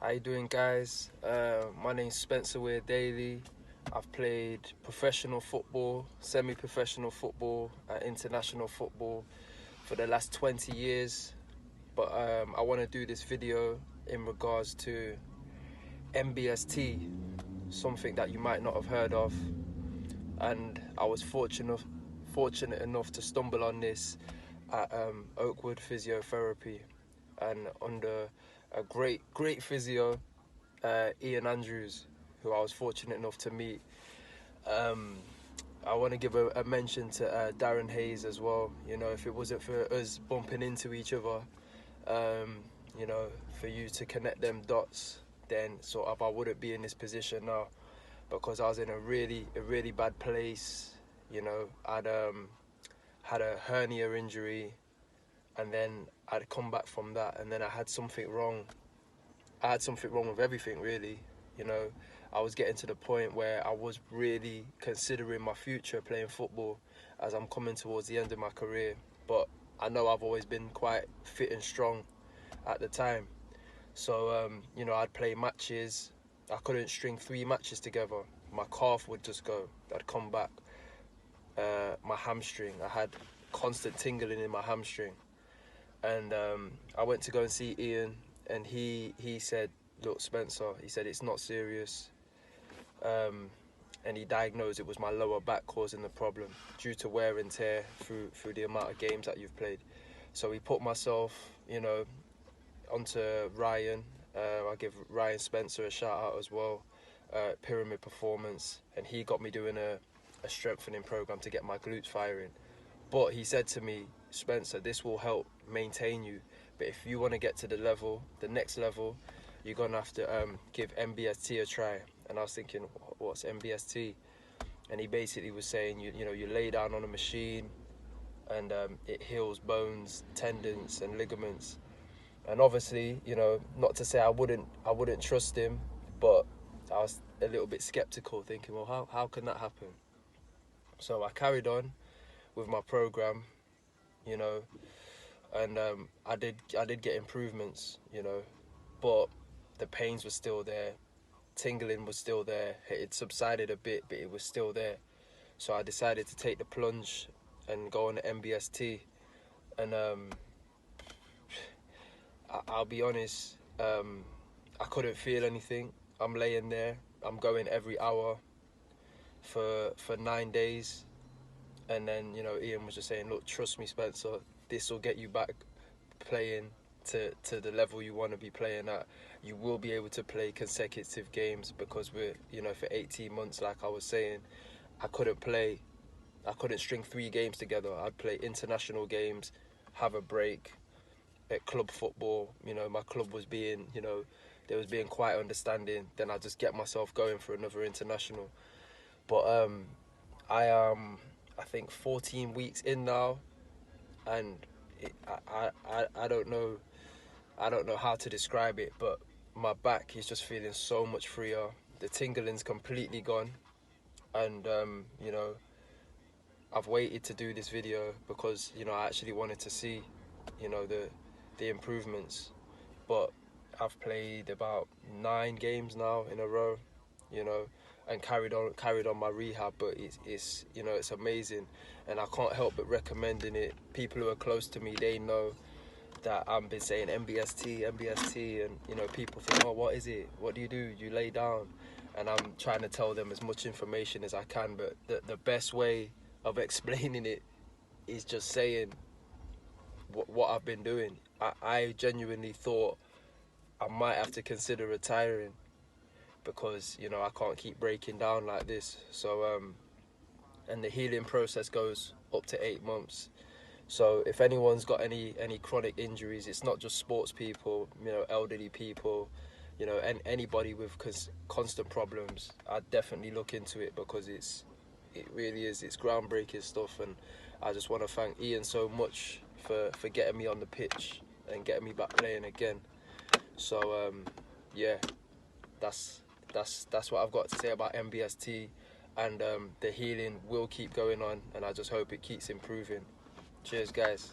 How you doing, guys? My name's Spencer Weir Daly. I've played professional football, semi-professional football, and international football for the last 20 years. But I want to do this video in regards to MBST, something that you might not have heard of. And I was fortunate enough to stumble on this at Oakwood Physiotherapy, and under a great physio, Ian Andrews, who I was fortunate enough to meet. I want to give a mention to Darren Hayes as well. You know, if it wasn't for us bumping into each other, you know, for you to connect them dots, then sort of I wouldn't be in this position now, because I was in a really bad place. You know, I'd had a hernia injury, and then I'd come back from that, and then I had something wrong. I had something wrong with everything, really. You know, I was getting to the point where I was really considering my future playing football, as I'm coming towards the end of my career. But I know I've always been quite fit and strong at the time. So, you know, I'd play matches. I couldn't string 3 matches together. My calf would just go. I'd come back. My hamstring, I had constant tingling in my hamstring. And I went to go and see Ian, and he said, look, Spencer, he said, it's not serious. And he diagnosed it was my lower back causing the problem due to wear and tear through the amount of games that you've played. So he put myself, you know, onto Ryan. I give Ryan Spencer a shout out as well, Pyramid Performance, and he got me doing a strengthening program to get my glutes firing. But he said to me, Spencer, this will help maintain you, but if you want to get to the next level, you're gonna have to give MBST a try. And I was thinking, what's MBST? And he basically was saying, you know, you lay down on a machine, and it heals bones, tendons, and ligaments. And obviously, you know, not to say I wouldn't trust him, but I was a little bit skeptical, thinking, well, how can that happen? So I carried on with my program, you know, and I did get improvements, you know, but the pains were still there, tingling was still there. It subsided a bit, but it was still there. So I decided to take the plunge and go on the MBST, and I'll be honest, I couldn't feel anything. I'm laying there, I'm going every hour for 9 days. And then, you know, Ian was just saying, look, trust me, Spencer, this will get you back playing to the level you want to be playing at. You will be able to play consecutive games, because we're, you know, for 18 months, like I was saying, I couldn't string 3 games together. I'd play international games, have a break. At club football, you know, my club was being, you know, they was being quite understanding. Then I just get myself going for another international. But I think 14 weeks in now, and I don't know how to describe it, but my back is just feeling so much freer. The tingling's completely gone, and you know, I've waited to do this video because, you know, I actually wanted to see, you know, the improvements. But I've played about 9 games now in a row, you know, and carried on my rehab. But it's you know, it's amazing, and I can't help but recommending it. People who are close to me, they know that I've been saying MBST, and you know, people think, oh, what is it? What do? You lay down, and I'm trying to tell them as much information as I can. But the best way of explaining it is just saying what I've been doing. I genuinely thought I might have to consider retiring, because, you know, I can't keep breaking down like this. So and the healing process goes up to 8 months. So if anyone's got any chronic injuries, it's not just sports people, you know, elderly people, you know, and anybody with constant problems, I'd definitely look into it, because it really is, it's groundbreaking stuff. And I just want to thank Ian so much for getting me on the pitch and getting me back playing again. So yeah, that's what I've got to say about MBST, and the healing will keep going on, and I just hope it keeps improving. Cheers, guys.